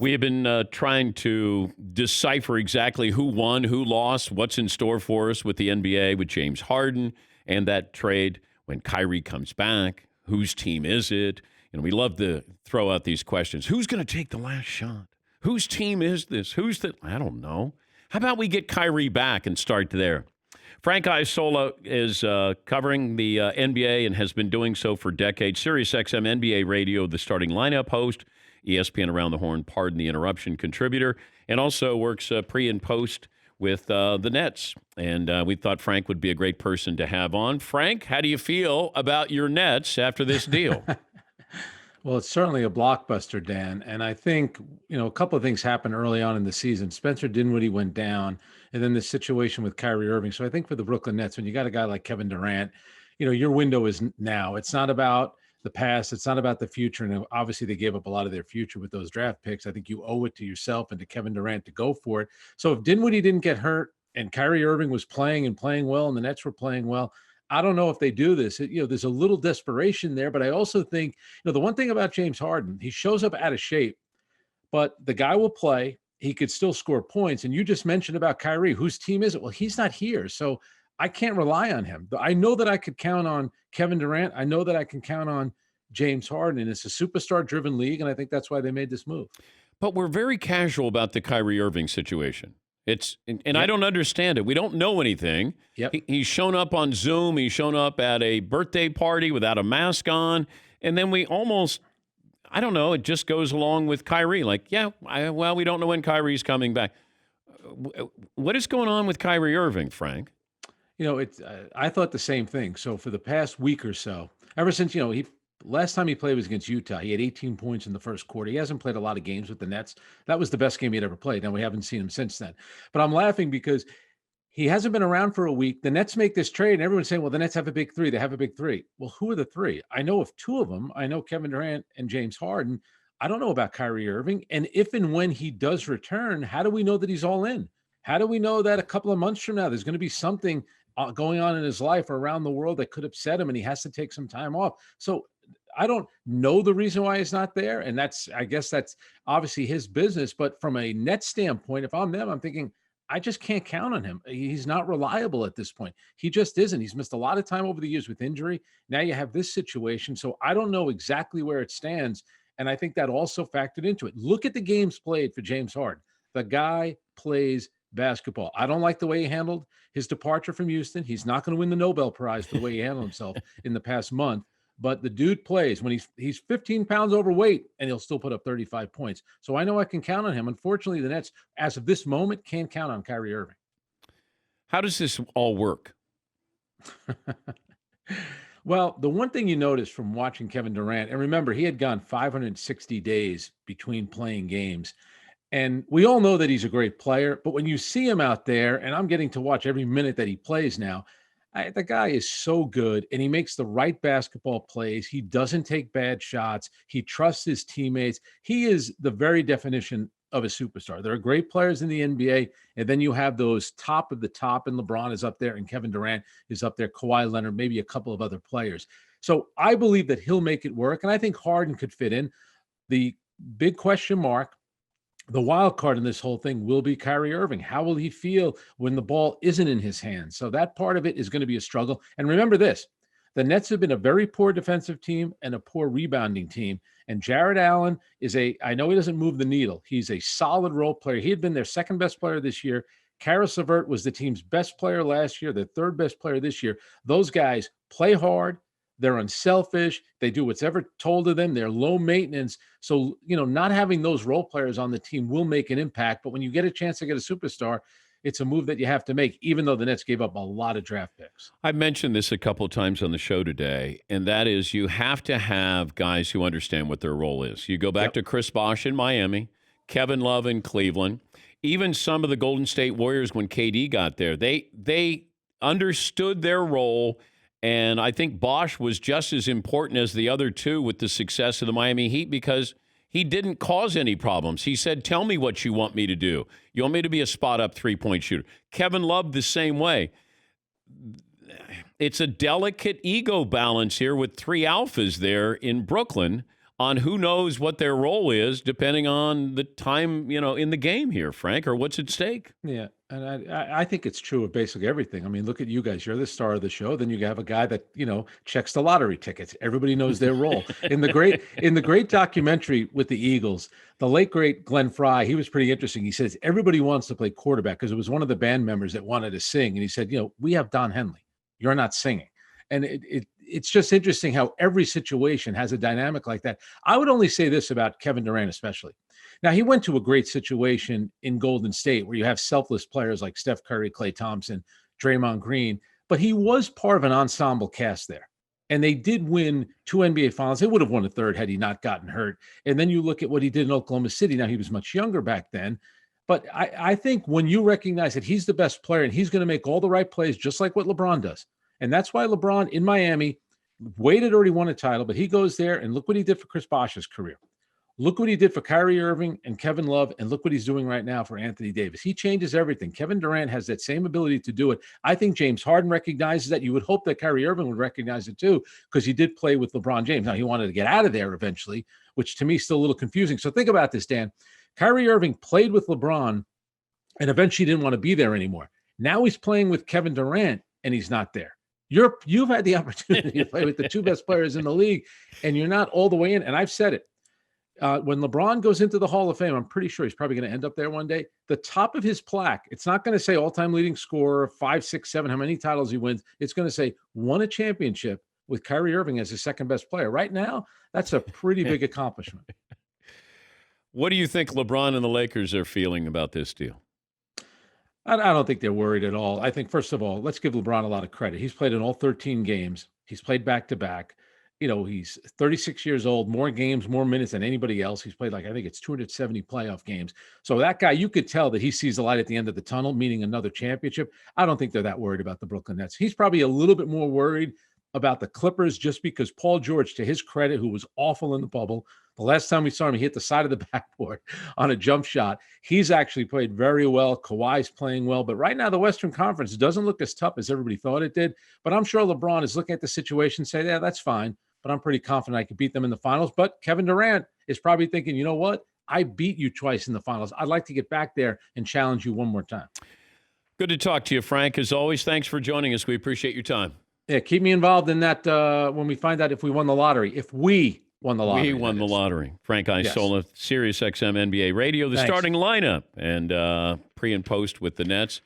We have been trying to decipher exactly who won, who lost, what's in store for us with the NBA, with James Harden and that trade. When Kyrie comes back, whose team is it? And we love to throw out these questions. Who's going to take the last shot? Whose team is this? I don't know. How about we get Kyrie back and start there? Frank Isola is covering the NBA and has been doing so for decades. SiriusXM NBA Radio, the starting lineup host. ESPN Around the Horn, Pardon the Interruption contributor, and also works pre and post with the Nets. And we thought Frank would be a great person to have on. Frank, how do you feel about your Nets after this deal? Well, it's certainly a blockbuster, Dan. And I think, a couple of things happened early on in the season. Spencer Dinwiddie went down, and then the situation with Kyrie Irving. So I think for the Brooklyn Nets, when you got a guy like Kevin Durant, your window is now. It's not about the past. It's not about the future. And obviously they gave up a lot of their future with those draft picks. I think you owe it to yourself and to Kevin Durant to go for it. So if Dinwiddie didn't get hurt and Kyrie Irving was playing well and the Nets were playing well, I don't know if they do this. There's a little desperation there, but I also think, the one thing about James Harden, he shows up out of shape, but the guy will play. He could still score points. And you just mentioned about Kyrie, whose team is it? Well, he's not here. So I can't rely on him. I know that I could count on Kevin Durant. I know that I can count on James Harden, and it's a superstar-driven league, and I think that's why they made this move. But we're very casual about the Kyrie Irving situation. And I don't understand it. We don't know anything. Yep. He's shown up on Zoom. He's shown up at a birthday party without a mask on, and then we almost, I don't know, it just goes along with Kyrie. Like, we don't know when Kyrie's coming back. What is going on with Kyrie Irving, Frank? I thought the same thing. So for the past week or so, ever since, last time he played was against Utah. He had 18 points in the first quarter. He hasn't played a lot of games with the Nets. That was the best game he'd ever played. Now we haven't seen him since then. But I'm laughing because he hasn't been around for a week. The Nets make this trade, and everyone's saying, well, the Nets have a big three. They have a big three. Well, who are the three? I know of two of them. I know Kevin Durant and James Harden. I don't know about Kyrie Irving. And if and when he does return, how do we know that he's all in? How do we know that a couple of months from now there's going to be something going on in his life or around the world that could upset him and he has to take some time off? So I don't know the reason why he's not there. And I guess that's obviously his business. But from a net standpoint, if I'm them, I'm thinking, I just can't count on him. He's not reliable at this point. He just isn't. He's missed a lot of time over the years with injury. Now you have this situation. So I don't know exactly where it stands. And I think that also factored into it. Look at the games played for James Harden. The guy plays basketball. I don't like the way he handled his departure from Houston. He's not going to win the Nobel Prize for the way he handled himself in the past month. But the dude plays when he's 15 pounds overweight, and he'll still put up 35 points. So I know I can count on him. Unfortunately, the Nets, as of this moment, can't count on Kyrie Irving. How does this all work? Well, the one thing you notice from watching Kevin Durant, and remember, he had gone 560 days between playing games. And we all know that he's a great player, but when you see him out there, and I'm getting to watch every minute that he plays now, the guy is so good, and he makes the right basketball plays. He doesn't take bad shots. He trusts his teammates. He is the very definition of a superstar. There are great players in the NBA, and then you have those top of the top, and LeBron is up there, and Kevin Durant is up there, Kawhi Leonard, maybe a couple of other players. So I believe that he'll make it work, and I think Harden could fit in. The big question mark, the wild card in this whole thing will be Kyrie Irving. How will he feel when the ball isn't in his hands? So that part of it is going to be a struggle. And remember this, the Nets have been a very poor defensive team and a poor rebounding team. And Jared Allen I know he doesn't move the needle. He's a solid role player. He had been their second best player this year. Karis LeVert was the team's best player last year, the third best player this year. Those guys play hard. They're unselfish. They do what's ever told of them. They're low maintenance. So, not having those role players on the team will make an impact. But when you get a chance to get a superstar, it's a move that you have to make, even though the Nets gave up a lot of draft picks. I've mentioned this a couple of times on the show today, and that is you have to have guys who understand what their role is. You go back to Chris Bosh in Miami, Kevin Love in Cleveland, even some of the Golden State Warriors when KD got there. They understood their role. And I think Bosh was just as important as the other two with the success of the Miami Heat because he didn't cause any problems. He said, tell me what you want me to do. You want me to be a spot-up three-point shooter. Kevin Love the same way. It's a delicate ego balance here with three alphas there in Brooklyn on who knows what their role is, depending on the time, in the game here, Frank, or what's at stake. Yeah, and I think it's true of basically everything. I mean, look at you guys. You're the star of the show. Then you have a guy that checks the lottery tickets. Everybody knows their role. In the great documentary with the Eagles, the late great Glenn Fry, he was pretty interesting. He says everybody wants to play quarterback because it was one of the band members that wanted to sing, and he said, we have Don Henley. You're not singing, and it's just interesting how every situation has a dynamic like that. I would only say this about Kevin Durant, especially. Now, he went to a great situation in Golden State where you have selfless players like Steph Curry, Klay Thompson, Draymond Green, but he was part of an ensemble cast there. And they did win 2 NBA finals. They would have won a third had he not gotten hurt. And then you look at what he did in Oklahoma City. Now, he was much younger back then. But I think when you recognize that he's the best player and he's going to make all the right plays, just like what LeBron does. And that's why LeBron in Miami, Wade had already won a title, but he goes there and look what he did for Chris Bosh's career. Look what he did for Kyrie Irving and Kevin Love, and look what he's doing right now for Anthony Davis. He changes everything. Kevin Durant has that same ability to do it. I think James Harden recognizes that. You would hope that Kyrie Irving would recognize it too, because he did play with LeBron James. Now, he wanted to get out of there eventually, which to me is still a little confusing. So think about this, Dan. Kyrie Irving played with LeBron and eventually didn't want to be there anymore. Now he's playing with Kevin Durant and he's not there. You've had the opportunity to play with the two best players in the league, and you're not all the way in. And I've said it. When LeBron goes into the Hall of Fame, I'm pretty sure he's probably going to end up there one day. The top of his plaque, it's not going to say all-time leading scorer, 5, 6, 7, how many titles he wins. It's going to say won a championship with Kyrie Irving as his second best player. Right now, that's a pretty big accomplishment. What do you think LeBron and the Lakers are feeling about this deal? I don't think they're worried at all. I think, first of all, let's give LeBron a lot of credit. He's played in all 13 games. He's played back-to-back. He's 36 years old, more games, more minutes than anybody else. He's played I think it's 270 playoff games. So that guy, you could tell that he sees the light at the end of the tunnel, meaning another championship. I don't think they're that worried about the Brooklyn Nets. He's probably a little bit more worried about the Clippers just because Paul George, to his credit, who was awful in the bubble, the last time we saw him, he hit the side of the backboard on a jump shot. He's actually played very well. Kawhi's playing well. But right now, the Western Conference doesn't look as tough as everybody thought it did. But I'm sure LeBron is looking at the situation and saying, yeah, that's fine. But I'm pretty confident I could beat them in the finals. But Kevin Durant is probably thinking, you know what? I beat you twice in the finals. I'd like to get back there and challenge you one more time. Good to talk to you, Frank. As always, thanks for joining us. We appreciate your time. Yeah, keep me involved in that when we find out if we won the lottery. If we won the lottery. We won the lottery. Frank Isola, yes. Sirius XM NBA Radio, the starting lineup, and pre and post with the Nets.